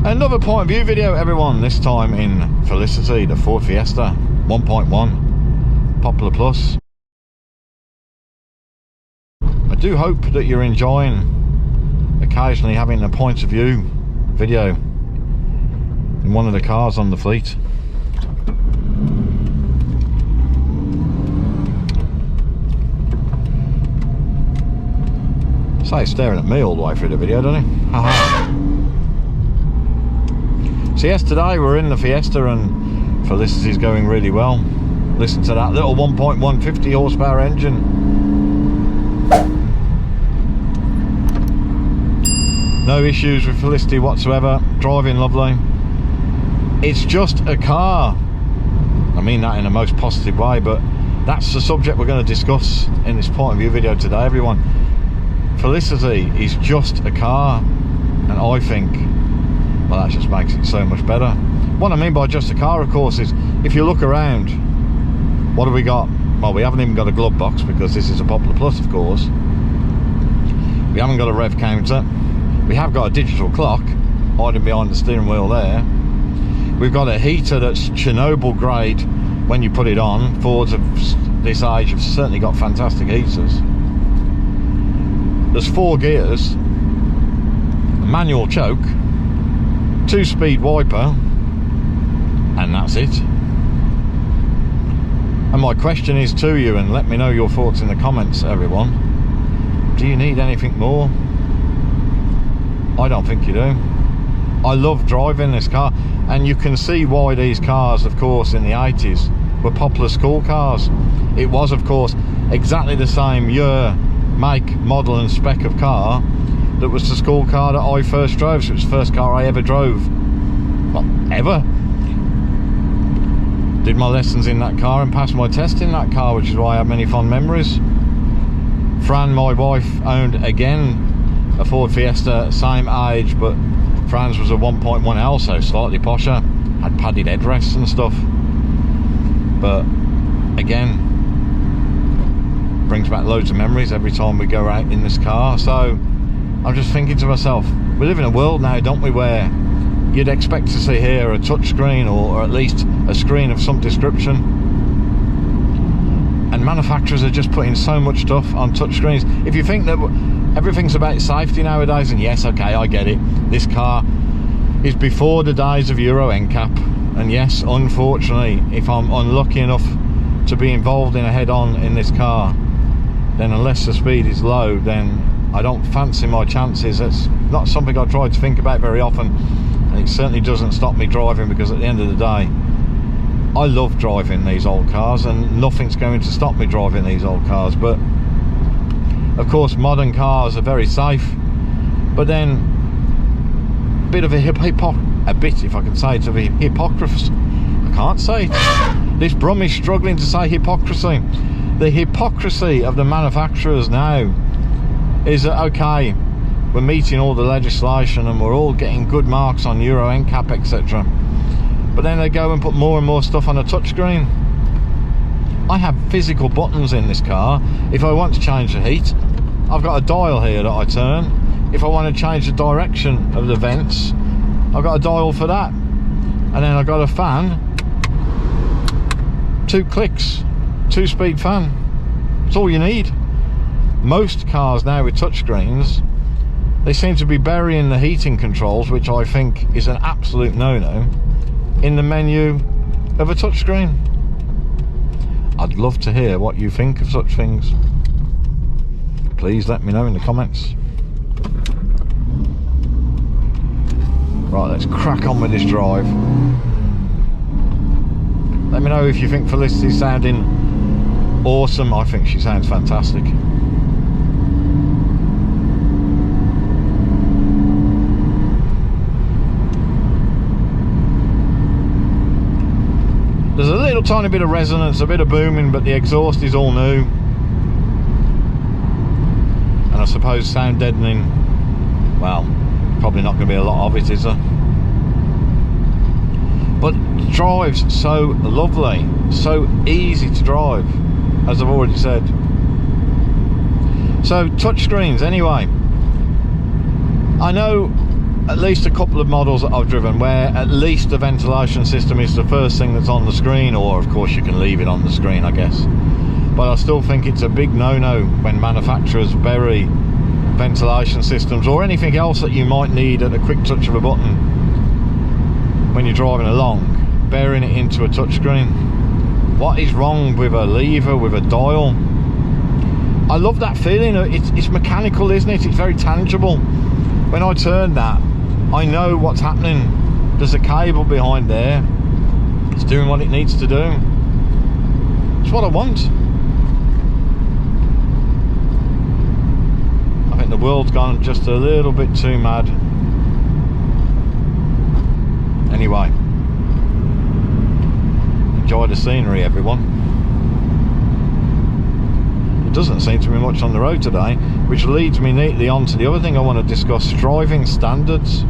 Another point of view video, everyone, this time in Felicity, the Ford Fiesta 1.1 Popular Plus. I do hope that you're enjoying occasionally having a point of view video in one of the cars on the fleet. So he's staring at me all the way through the video, doesn't he? Haha. So yes, today we're in the Fiesta and Felicity's going really well. Listen to that little 1.1 50 horsepower engine. No issues with Felicity whatsoever, driving lovely. It's just a car. I mean that in the most positive way, but that's the subject we're going to discuss in this point of view video today, everyone. Felicity is just a car, and I think, well, that just makes it so much better. What I mean by just a car, of course, is if you look around, what have we got? Well, we haven't even got a glove box because this is a Popular Plus, of course. We haven't got a rev counter. We have got a digital clock hiding behind the steering wheel there. We've got a heater that's Chernobyl grade when you put it on. Fords of this age have certainly got fantastic heaters. There's 4 gears, a manual choke, 2-speed wiper, and that's it. And my question is to you, and let me know your thoughts in the comments, everyone. Do you need anything more? I don't think you do. I love driving this car, and you can see why these cars, of course, in the 80s were popular school cars. It was, of course, exactly the same year, make, model and spec of car that was the school car that I first drove. So it was the first car I ever drove. Well, ever. Did my lessons in that car and passed my test in that car, which is why I have many fond memories. Fran, my wife, owned again a Ford Fiesta, same age, but Fran's was a 1.1L, so slightly posher, had padded headrests and stuff, but again, brings back loads of memories every time we go out in this car. So I'm just thinking to myself, we live in a world now, don't we, where you'd expect to see here a touch screen or at least a screen of some description, and manufacturers are just putting so much stuff on touch screens. If you think that everything's about safety nowadays, and yes, okay, I get it, this car is before the days of Euro NCAP, and yes, unfortunately, if I'm unlucky enough to be involved in a head-on in this car, then unless the speed is low, then I don't fancy my chances. It's not something I try to think about very often, and it certainly doesn't stop me driving, because at the end of the day, I love driving these old cars, and nothing's going to stop me driving these old cars. But of course, modern cars are very safe, but then a bit of a if I can say it, of a hypocrisy. I can't say it. This Brum is struggling to say hypocrisy. The hypocrisy of the manufacturers now is that, okay, we're meeting all the legislation and we're all getting good marks on Euro NCAP, etc., but then they go and put more and more stuff on a touchscreen. I have physical buttons in this car. If I want to change the heat, I've got a dial here that I turn. If I want to change the direction of the vents, I've got a dial for that. And then I've got a fan, 2 clicks, 2-speed fan. That's all you need. Most cars now with touchscreens, they seem to be burying the heating controls, which I think is an absolute no-no, in the menu of a touchscreen. I'd love to hear what you think of such things. Please let me know in the comments. Right, let's crack on with this drive. Let me know if you think Felicity's sounding awesome. I think she sounds fantastic. There's a little tiny bit of resonance, a bit of booming, but the exhaust is all new. And I suppose sound deadening, well, probably not going to be a lot of it, is there? But it drives so lovely, so easy to drive, as I've already said. So touchscreens, anyway. I know at least a couple of models that I've driven where at least the ventilation system is the first thing that's on the screen, or of course you can leave it on the screen, I guess. But I still think it's a big no-no when manufacturers bury ventilation systems or anything else that you might need at a quick touch of a button when you're driving along, burying it into a touchscreen. What is wrong with a lever, with a dial? I love that feeling. It's mechanical, isn't it? It's very tangible. When I turn that, I know what's happening. There's a cable behind there. It's doing what it needs to do. It's what I want. I think the world's gone just a little bit too mad. Anyway, enjoy the scenery, everyone. There doesn't seem to be much on the road today, which leads me neatly on to the other thing I want to discuss: driving standards.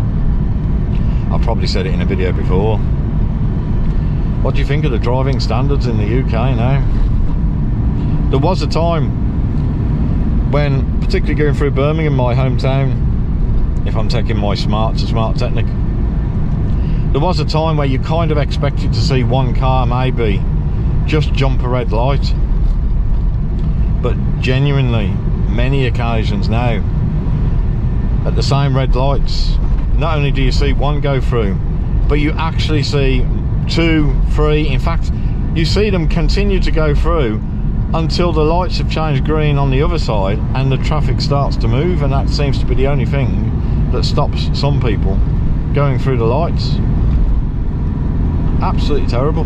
I've probably said it in a video before. What do you think of the driving standards in the UK now? There was a time when, particularly going through Birmingham, my hometown, if I'm taking my Smart to Smart Technic, there was a time where you kind of expected to see one car maybe just jump a red light. But genuinely, many occasions now, at the same red lights, not only do you see one go through, but you actually see 2, 3, in fact, you see them continue to go through until the lights have changed green on the other side and the traffic starts to move, and that seems to be the only thing that stops some people going through the lights. Absolutely terrible.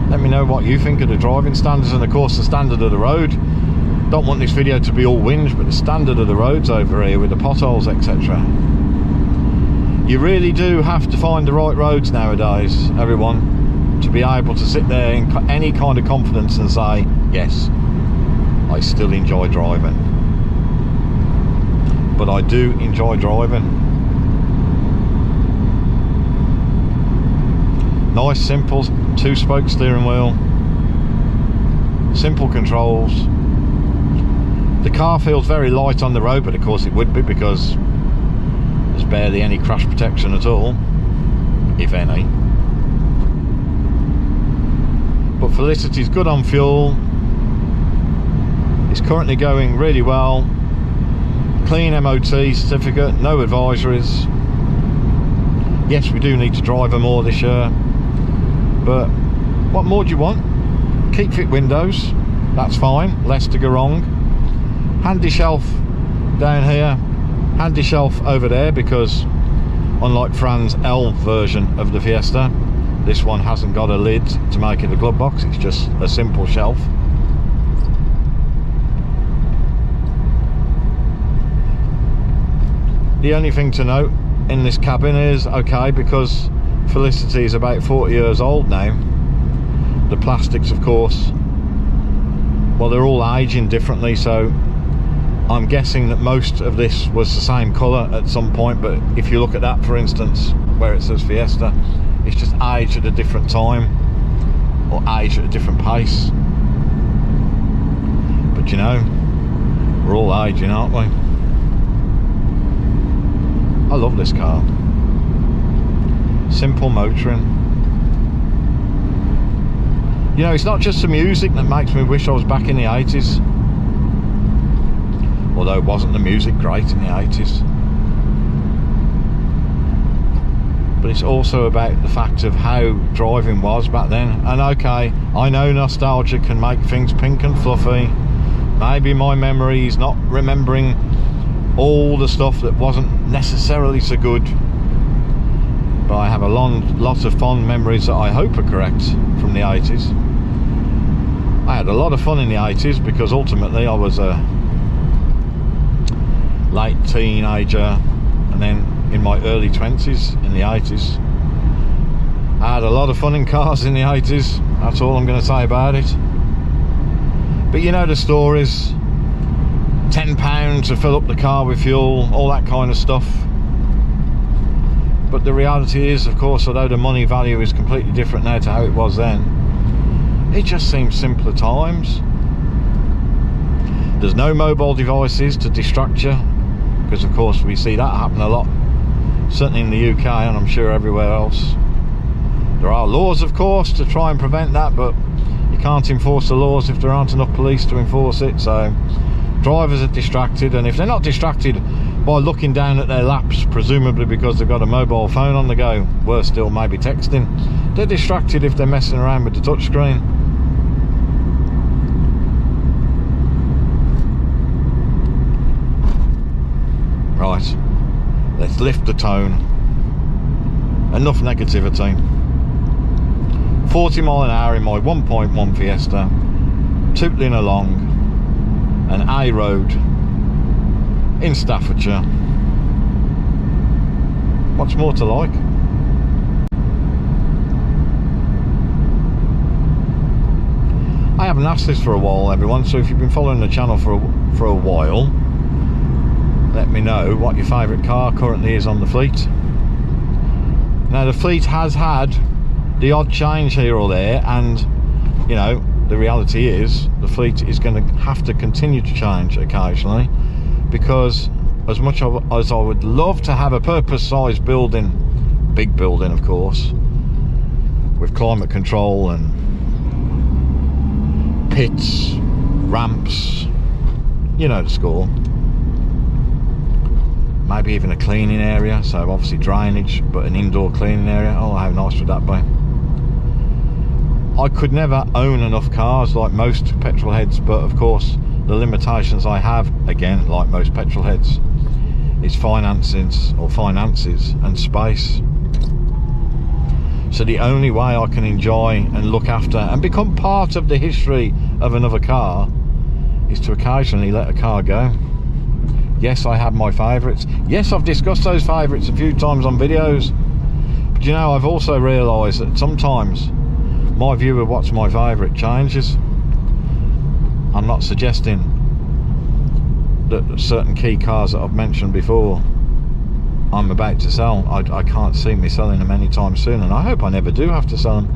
Let me know what you think of the driving standards, and of course the standard of the road. Don't want this video to be all whinge, but the standard of the roads over here with the potholes, etc. You really do have to find the right roads nowadays, everyone, to be able to sit there in any kind of confidence and say, yes, I still enjoy driving. But I do enjoy driving. Nice, simple 2-spoke steering wheel, simple controls. The car feels very light on the road, but of course it would be because there's barely any crash protection at all, if any. But Felicity's good on fuel. It's currently going really well. Clean MOT certificate, no advisories. Yes, we do need to drive her more this year, but what more do you want? Keep fit windows, that's fine, less to go wrong. Handy shelf down here, handy shelf over there, because unlike Fran's L version of the Fiesta, this one hasn't got a lid to make it a glove box, it's just a simple shelf. The only thing to note in this cabin is, okay, because Felicity is about 40 years old now, the plastics, of course, well, they're all aging differently, so I'm guessing that most of this was the same colour at some point. But if you look at that, for instance, where it says Fiesta, it's just aged at a different time, or aged at a different pace. But you know, we're all aging, aren't we? I love this car. Simple motoring. You know, it's not just the music that makes me wish I was back in the 80s. Although wasn't the music great in the 80s? But it's also about the fact of how driving was back then. And okay, I know nostalgia can make things pink and fluffy. Maybe my memory is not remembering all the stuff that wasn't necessarily so good, but I have a lot of fond memories that I hope are correct from the 80s. I had a lot of fun in the 80s because ultimately I was a late teenager and then in my early 20s in the 80s. I had a lot of fun in cars in the 80s, that's all I'm going to say about it. But you know the stories, £10 to fill up the car with fuel, all that kind of stuff. But the reality is, of course, although the money value is completely different now to how it was then, it just seems simpler times. There's no mobile devices to distract you, because of course we see that happen a lot, certainly in the UK, and I'm sure everywhere else. There are laws, of course, to try and prevent that, but you can't enforce the laws if there aren't enough police to enforce it. So drivers are distracted, and if they're not distracted by looking down at their laps, presumably because they've got a mobile phone on the go, worse still, maybe texting, they're distracted if they're messing around with the touchscreen. Right, let's lift the tone. Enough negativity. 40 mile an hour in my 1.1 Fiesta, tootling along an A road in Staffordshire. What's more to like? I haven't asked this for a while, everyone, so if you've been following the channel for a while, let me know what your favourite car currently is on the fleet. Now, the fleet has had the odd change here or there, and you know, the reality is the fleet is going to have to continue to change occasionally, because as much as I would love to have a purpose-sized building, big building of course, with climate control and pits, ramps, you know the score, maybe even a cleaning area, so obviously drainage, but an indoor cleaning area. Oh, how nice would that be? I could never own enough cars like most petrol heads, but of course the limitations I have, again like most petrol heads, is finances and space. So the only way I can enjoy and look after and become part of the history of another car is to occasionally let a car go. Yes, I have my favourites. Yes, I've discussed those favourites a few times on videos, but you know, I've also realised that sometimes my view of what's my favourite changes. I'm not suggesting that certain key cars that I've mentioned before I'm about to sell, I can't see me selling them anytime soon, and I hope I never do have to sell them,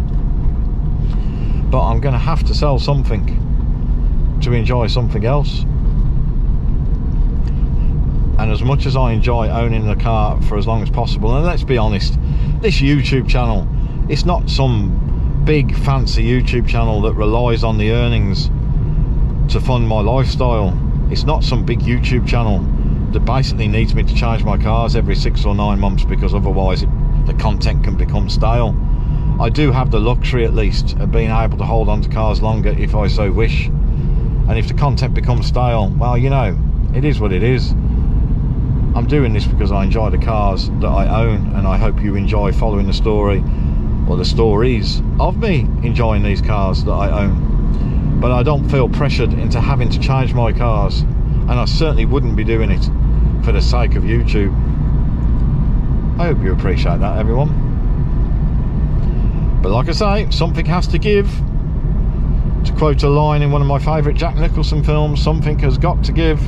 but I'm going to have to sell something to enjoy something else. And as much as I enjoy owning the car for as long as possible, and let's be honest, this YouTube channel, it's not some big fancy YouTube channel that relies on the earnings to fund my lifestyle. It's not some big YouTube channel that basically needs me to change my cars every 6 or 9 months, because otherwise the content can become stale. I do have the luxury, at least, of being able to hold on to cars longer if I so wish, and if the content becomes stale, well, you know, it is what it is. I'm doing this because I enjoy the cars that I own, and I hope you enjoy following the story, or the stories of me enjoying these cars that I own. But I don't feel pressured into having to change my cars, and I certainly wouldn't be doing it for the sake of YouTube. I hope you appreciate that, everyone. But like I say, something has to give. To quote a line in one of my favourite Jack Nicholson films, something has got to give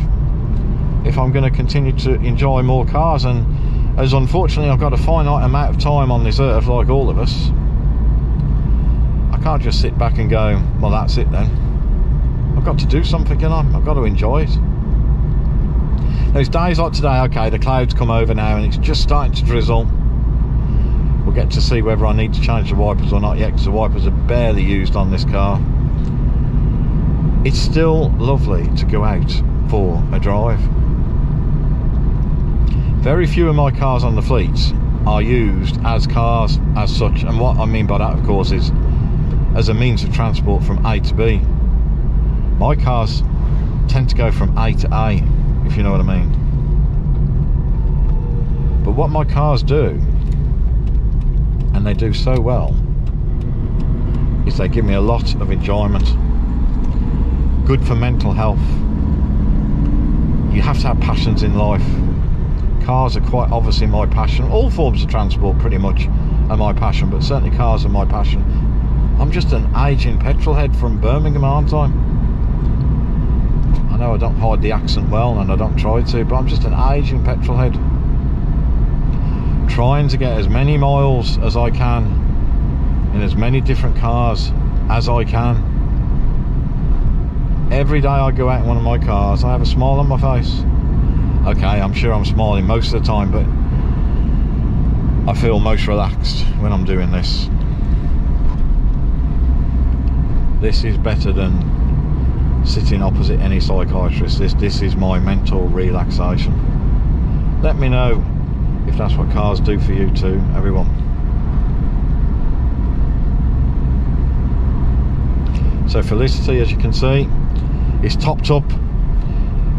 if I'm going to continue to enjoy more cars. And as unfortunately I've got a finite amount of time on this earth, like all of us, I can't just sit back and go, well, that's it then. I've got to do something, you know. I've got to enjoy it. Those days like today, okay, the clouds come over now and it's just starting to drizzle. We'll get to see whether I need to change the wipers or not yet, because the wipers are barely used on this car. It's still lovely to go out for a drive. Very few of my cars on the fleet are used as cars as such, and what I mean by that, of course, is as a means of transport from A to B. My cars tend to go from A to A, if you know what I mean. But what my cars do, and they do so well, is they give me a lot of enjoyment. Good for mental health. You have to have passions in life. Cars are quite obviously my passion. All forms of transport pretty much are my passion, but certainly cars are my passion. I'm just an aging petrol head from Birmingham, aren't I? I know I don't hide the accent well, and I don't try to, but I'm just an aging petrol head, trying to get as many miles as I can in as many different cars as I can. Every day I go out in one of my cars, I have a smile on my face. Okay, I'm sure I'm smiling most of the time, but I feel most relaxed when I'm doing this. This is better than sitting opposite any psychiatrist. This is my mental relaxation. Let me know if that's what cars do for you too, everyone. So Felicity, as you can see, is topped up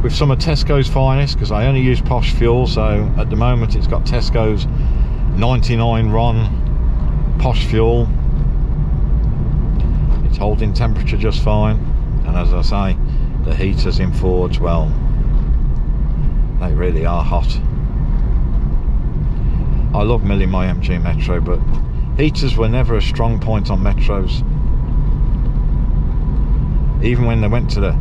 with some of Tesco's finest, because I only use posh fuel. So at the moment it's got Tesco's 99 RON posh fuel. It's holding temperature just fine, and as I say, the heaters in Fords, well, they really are hot. I love milling my MG Metro, but heaters were never a strong point on Metros. Even when they went to the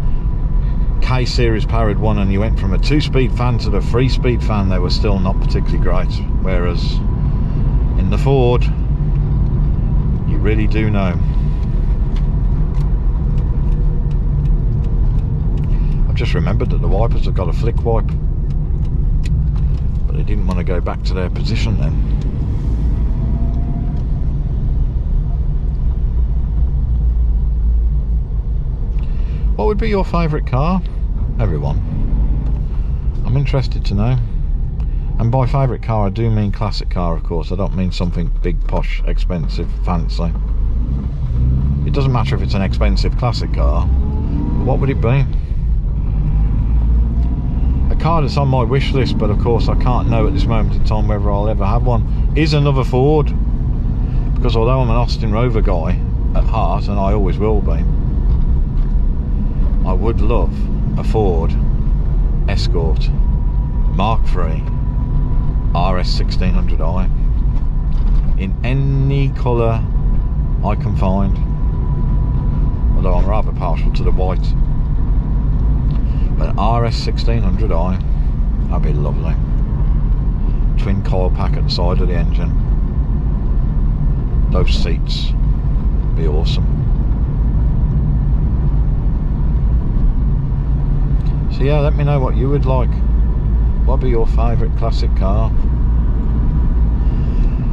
K-Series powered one and you went from a 2-speed fan to the 3-speed fan, they were still not particularly great. Whereas in the Ford, you really do know. I've just remembered that the wipers have got a flick wipe, but they didn't want to go back to their position then. What would be your favourite car, everyone? I'm interested to know. And by favourite car, I do mean classic car, of course. I don't mean something big, posh, expensive, fancy. It doesn't matter if it's an expensive classic car. What would it be? A car that's on my wish list, but of course I can't know at this moment in time whether I'll ever have one, is another Ford. Because although I'm an Austin Rover guy at heart, and I always will be, I would love a Ford Escort Mark III RS 1600i in any colour I can find, although I'm rather partial to the white. But RS 1600i, that'd be lovely. Twin coil pack at the side of the engine. Those seats would be awesome. So yeah, let me know what you would like. What would be your favourite classic car?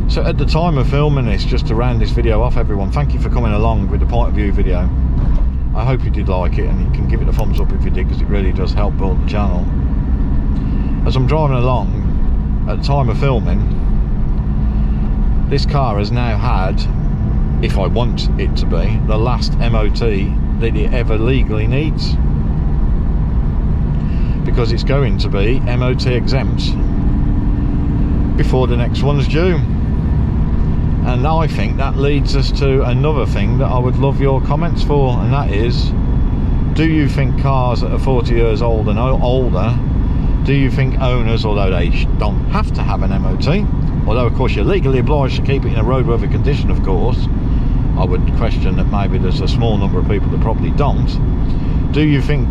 So at the time of filming this, just to round this video off, everyone, thank you for coming along with the point of view video. I hope you did like it, and you can give it a thumbs up if you did, because it really does help build the channel. As I'm driving along, at the time of filming, this car has now had, if I want it to be, the last MOT that it ever legally needs. Because it's going to be MOT exempt before the next one's due. And now I think that leads us to another thing that I would love your comments for, and that is, do you think cars that are 40 years old and older, do you think owners, although they don't have to have an MOT, although of course you're legally obliged to keep it in a roadworthy condition, of course, I would question that maybe there's a small number of people that probably don't, do you think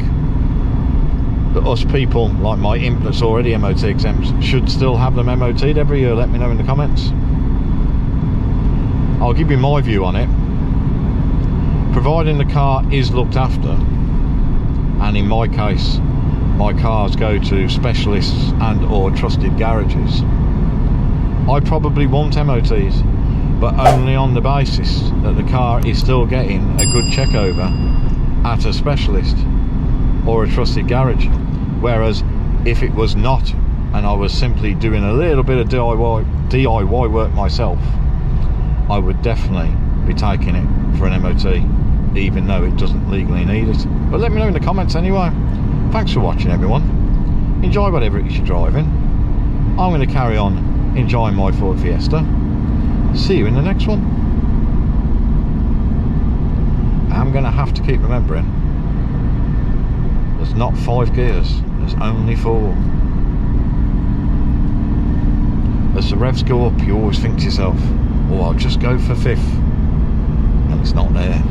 that us people like my imp that's already MOT exempt should still have them MOT'd every year? Let me know in the comments. I'll give you my view on it. Providing the car is looked after, and in my case my cars go to specialists and or trusted garages, I probably want MOTs, but only on the basis that the car is still getting a good check over at a specialist or a trusted garage. Whereas if it was not, and I was simply doing a little bit of DIY work myself, I would definitely be taking it for an MOT, even though it doesn't legally need it. But let me know in the comments anyway. Thanks for watching, everyone. Enjoy whatever it is you're driving. I'm going to carry on enjoying my Ford Fiesta. See you in the next one. I'm going to have to keep remembering, there's not 5 gears, there's only 4. As the revs go up, you always think to yourself, oh, I'll just go for 5th, and it's not there.